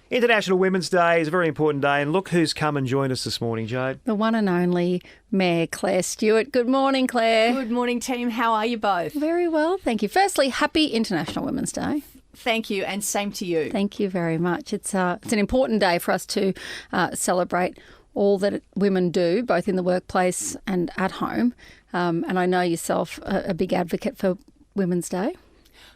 International Women's Day is a very important day, and look who's come and joined us this morning, Jade. The one and only Mayor Clare Stewart. Good morning, Clare. Good morning, team. How are you both? Very well, thank you. Firstly, happy International Women's Day. Thank you, and same to you. Thank you very much. It's an important day for us to celebrate all that women do, both in the workplace and at home. And I know yourself a big advocate for Women's Day.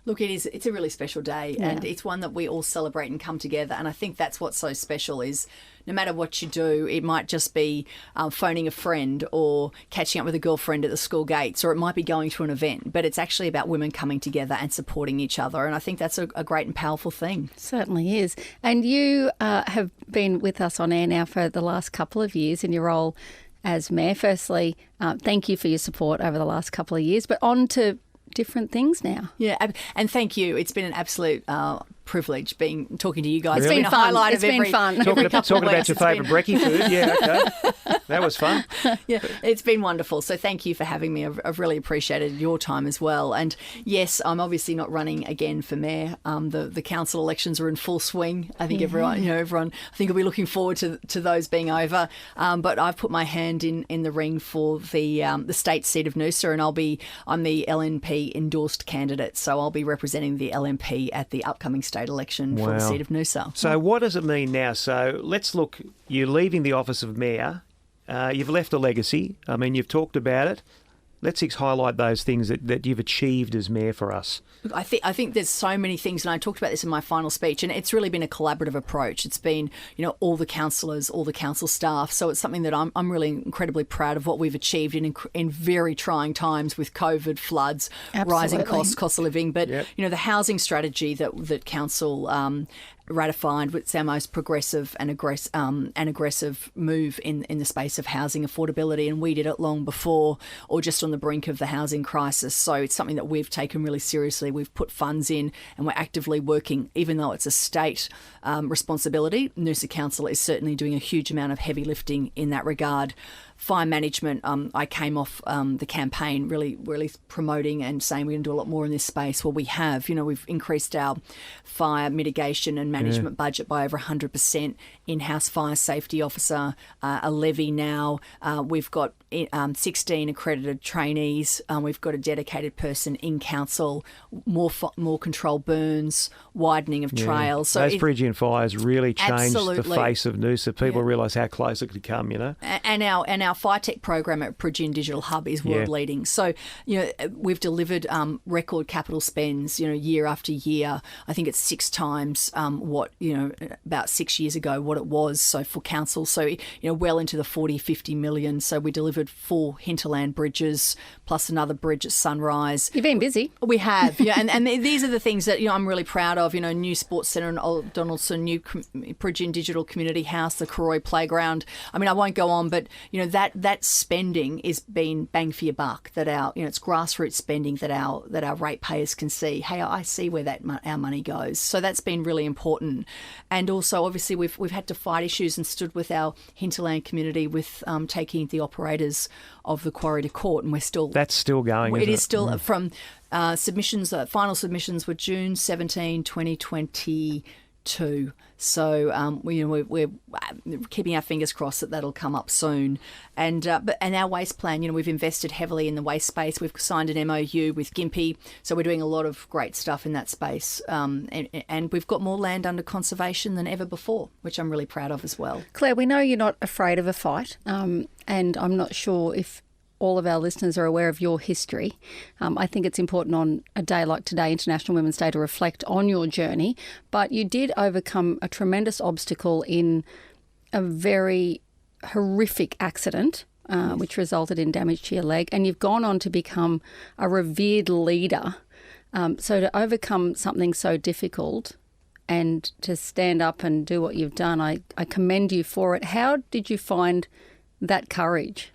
Look, it's a really special day, and it's one that we all celebrate and come together. And I think that's what's so special is no matter what you do, it might just be phoning a friend or catching up with a girlfriend at the school gates, or it might be going to an event. But it's actually about women coming together and supporting each other. And I think that's a great and powerful thing. Certainly is. And you have been with us on air now for the last couple of years in your role as Mayor. Firstly, thank you for your support over the last couple of years. But on to different things now. Yeah, and thank you. It's been an absolute privilege talking to you guys. Really? It's been a highlight of every fun. Talking about your favourite brekkie food. Yeah, okay. That was fun. Yeah, it's been wonderful. So thank you for having me. I've really appreciated your time as well. And yes, I'm obviously not running again for mayor. The council elections are in full swing. I think everyone I think will be looking forward to those being over. But I've put my hand in the ring for the state seat of Noosa, and I'm the LNP endorsed candidate. So I'll be representing the LNP at the upcoming state election for the seat of Noosa. So what does it mean now? So let's look, you're leaving the office of mayor. You've left a legacy. I mean, you've talked about it. Let's highlight those things that you've achieved as mayor for us. Look, I think there's so many things, and I talked about this in my final speech, and it's really been a collaborative approach. It's been, all the councillors, all the council staff. So it's something that I'm really incredibly proud of what we've achieved in very trying times with COVID, floods, rising cost of living. But, the housing strategy that council ratified. It's our most progressive and aggressive move in the space of housing affordability, and we did it long before or just on the brink of the housing crisis. So it's something that we've taken really seriously. We've put funds in, and we're actively working, even though it's a state responsibility. Noosa Council is certainly doing a huge amount of heavy lifting in that regard. Fire management, I came off the campaign really promoting and saying we're going to do a lot more in this space. Well, we have. We've increased our fire mitigation and management budget by over 100%, in-house fire safety officer, a levy now. We've got 16 accredited trainees. We've got a dedicated person in council, more controlled burns, widening of trails. So those Phrygian fires really changed the face of Noosa. People realise how close it could come, And our fire tech program at Phrygian Digital Hub is world leading. So, we've delivered record capital spends, year after year. I think it's 6 times what, about 6 years ago, what it was. So for council, well into the 40, 50 million. So we delivered 4 hinterland bridges plus another bridge at Sunrise. You've been busy. We have, and these are the things that I'm really proud of. New sports centre in Old Donaldson, new Phrygian Digital Community House, the Karoi Playground. I mean, I won't go on, but that spending is being bang for your buck. That it's grassroots spending that our ratepayers can see. Hey, I see where our money goes. So that's been really important. And also, obviously, we've had to fight issues and stood with our hinterland community with taking the operators of the quarry to court, and that's still going. It is still from submissions. Final submissions were June 17, 2022. So we're keeping our fingers crossed that that'll come up soon. And our waste plan, we've invested heavily in the waste space. We've signed an MOU with Gympie, so we're doing a lot of great stuff in that space. And we've got more land under conservation than ever before, which I'm really proud of as well. Clare, we know you're not afraid of a fight, and I'm not sure if all of our listeners are aware of your history. I think it's important on a day like today, International Women's Day, to reflect on your journey. But you did overcome a tremendous obstacle in a very horrific accident, which resulted in damage to your leg. And you've gone on to become a revered leader. So to overcome something so difficult and to stand up and do what you've done, I commend you for it. How did you find that courage?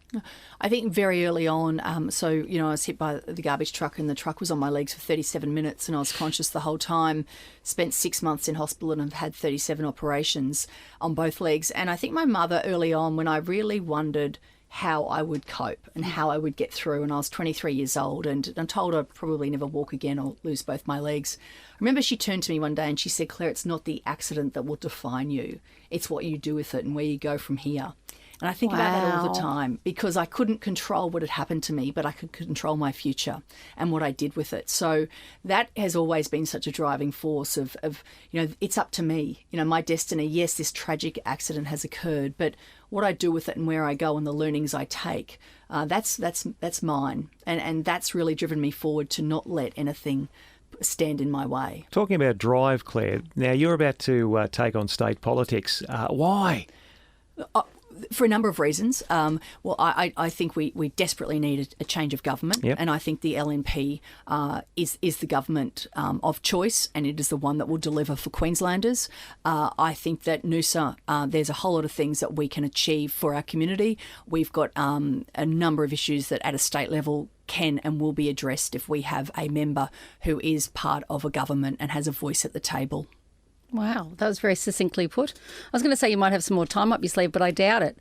I think very early on, I was hit by the garbage truck, and the truck was on my legs for 37 minutes, and I was conscious the whole time. Spent 6 months in hospital and have had 37 operations on both legs. And I think my mother early on, when I really wondered how I would cope and how I would get through. And I was 23 years old, and I'm told I'd probably never walk again or lose both my legs. I remember she turned to me one day and she said, "Claire, it's not the accident that will define you. It's what you do with it and where you go from here." And I think about that all the time, because I couldn't control what had happened to me, but I could control my future and what I did with it. So that has always been such a driving force of it's up to me, my destiny. Yes, this tragic accident has occurred, but what I do with it and where I go and the learnings I take, that's mine. And that's really driven me forward to not let anything stand in my way. Talking about drive, Claire, now you're about to take on state politics. Why? For a number of reasons. I think we desperately need a change of government, and I think the LNP is the government of choice, and it is the one that will deliver for Queenslanders. I think that Noosa, there's a whole lot of things that we can achieve for our community. We've got a number of issues that at a state level can and will be addressed if we have a member who is part of a government and has a voice at the table. Wow, that was very succinctly put. I was going to say you might have some more time up your sleeve, but I doubt it.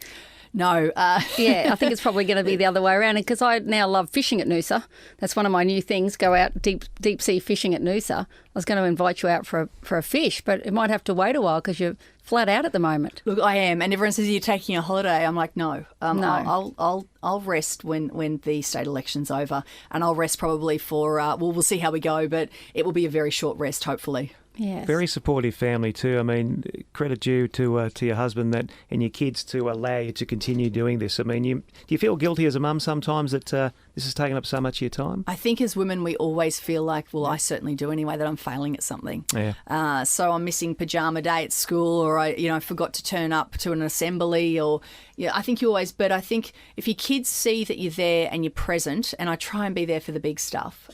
No. Yeah, I think it's probably going to be the other way around, because I now love fishing at Noosa. That's one of my new things, go out deep sea fishing at Noosa. I was going to invite you out for a fish, but it might have to wait a while because you're flat out at the moment. Look, I am, and everyone says you're taking a holiday. I'm like, no. No. I'll rest when the state election's over, and I'll rest probably for we'll see how we go, but it will be a very short rest, hopefully. Yes. Very supportive family too. I mean, credit due to your husband and your kids to allow you to continue doing this. I mean, do you feel guilty as a mum sometimes that this has taken up so much of your time? I think as women we always feel like, well, I certainly do anyway, that I'm failing at something. Yeah. So I'm missing pajama day at school, or I forgot to turn up to an assembly, or I think you always. But I think if your kids see that you're there and you're present, and I try and be there for the big stuff.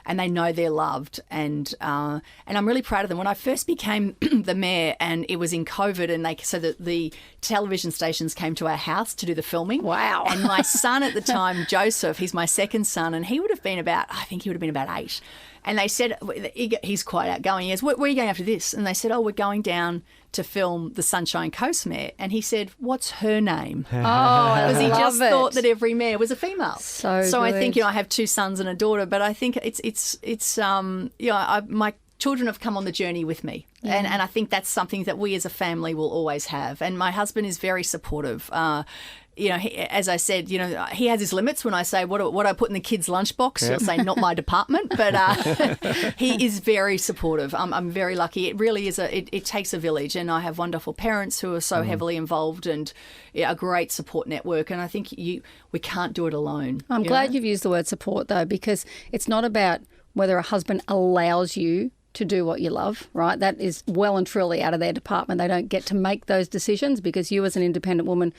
And they know they're loved, and I'm really proud of them. When I first became the mayor, and it was in COVID, and the television stations came to our house to do the filming. Wow! And my son at the time, Joseph, he's my second son, and he would have been about 8. And they said, he's quite outgoing. He goes, where are you going after this? And they said, we're going down to film the Sunshine Coast mayor. And he said, what's her name? Because he just thought that every mayor was a female. So I good. think, I have 2 sons and a daughter, but I think my children have come on the journey with me. Yeah. And I think that's something that we as a family will always have. And my husband is very supportive. As I said, he has his limits when I say what I put in the kids' lunchbox. Yep. He'll say, not my department, but he is very supportive. I'm very lucky. It really is it takes a village, and I have wonderful parents who are so heavily involved, and a great support network. And I think we can't do it alone. I'm glad you've used the word support, though, because it's not about whether a husband allows you to do what you love, right? That is well and truly out of their department. They don't get to make those decisions, because you as an independent woman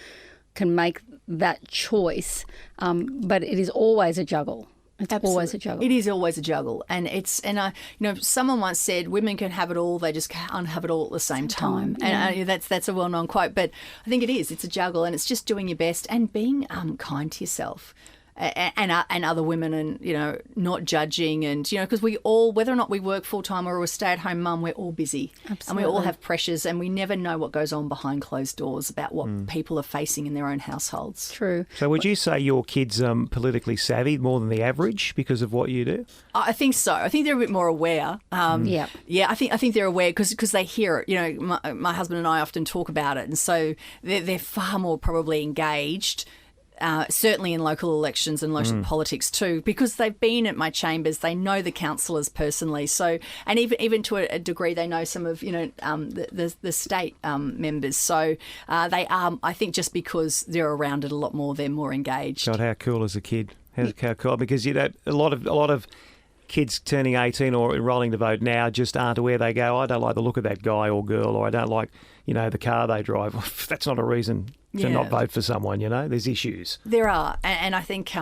can make that choice, but it is always a juggle. It's always a juggle. It is always a juggle, and someone once said women can have it all, they just can't have it all at the same time. Yeah. And that's a well-known quote, but I think it is. It's a juggle, and it's just doing your best and being kind to yourself. And other women, and not judging, and because we all, whether or not we work full time or a stay-at-home mum, we're all busy. Absolutely. And we all have pressures, and we never know what goes on behind closed doors about what people are facing in their own households. True. So would you say your kids politically savvy more than the average because of what you do? I think so. I think they're a bit more aware. Yeah. I think they're aware because they hear it. My husband and I often talk about it, and so they're far more probably engaged. Certainly in local elections and local politics too, because they've been at my chambers. They know the councillors personally. So, and even to a degree, they know some of the state members. So they are. I think just because they're around it a lot more, they're more engaged. God, how cool is a kid? How cool? Because a lot of kids turning 18 or enrolling to vote now just aren't aware. They go, I don't like the look of that guy or girl, or I don't like the car they drive. That's not a reason to not vote for someone. There's issues. There are, and I think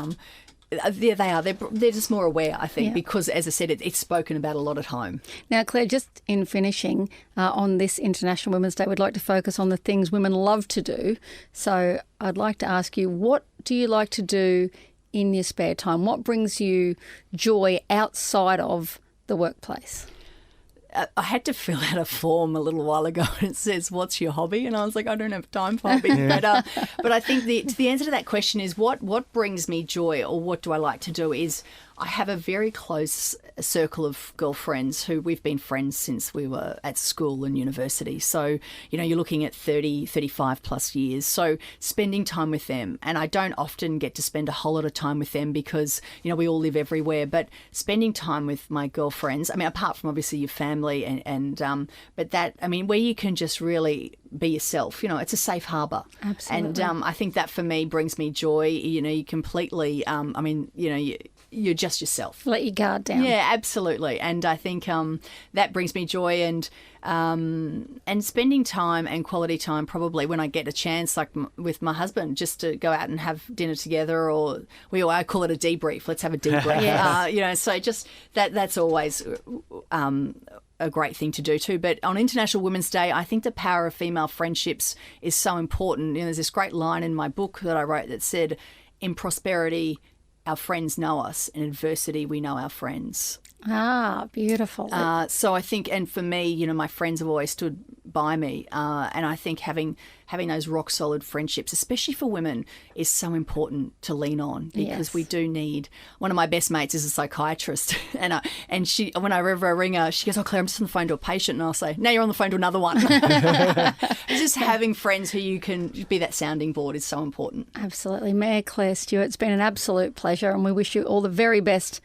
they are. They're just more aware, I think, because, as I said, it's spoken about a lot at home. Now, Claire, just in finishing on this International Women's Day, we'd like to focus on the things women love to do. So I'd like to ask you, what do you like to do in your spare time? What brings you joy outside of the workplace? I had to fill out a form a little while ago, and it says, "What's your hobby?" And I was like, "I don't have time for hobbies." But I think the answer to that question is what brings me joy, or what do I like to do? Is I have a very close circle of girlfriends who we've been friends since we were at school and university. So, you're looking at 30, 35 plus years. So spending time with them, and I don't often get to spend a whole lot of time with them because, we all live everywhere, but spending time with my girlfriends, I mean, apart from obviously your family but that, I mean, where you can just really be yourself, it's a safe harbour. Absolutely. And I think that for me brings me joy. You completely, you're just yourself. Let your guard down. Yeah, absolutely. And I think that brings me joy, and spending time and quality time probably when I get a chance, like with my husband, just to go out and have dinner together, or I call it a debrief. Let's have a debrief. Yes. So just that's always a great thing to do too. But on International Women's Day, I think the power of female friendships is so important. There's this great line in my book that I wrote that said, "In prosperity, our friends know us. In adversity, we know our friends." Ah, beautiful. So I think, and for me, my friends have always stood by me, and I think having those rock solid friendships, especially for women, is so important to lean on, because we do need. One of my best mates is a psychiatrist, and she, whenever I ring her, she goes, "Oh, Claire, I'm just on the phone to a patient," and I'll say, "Now you're on the phone to another one." It's just having friends who you can be that sounding board is so important. Absolutely. Mayor Clare Stewart, it's been an absolute pleasure, and we wish you all the very best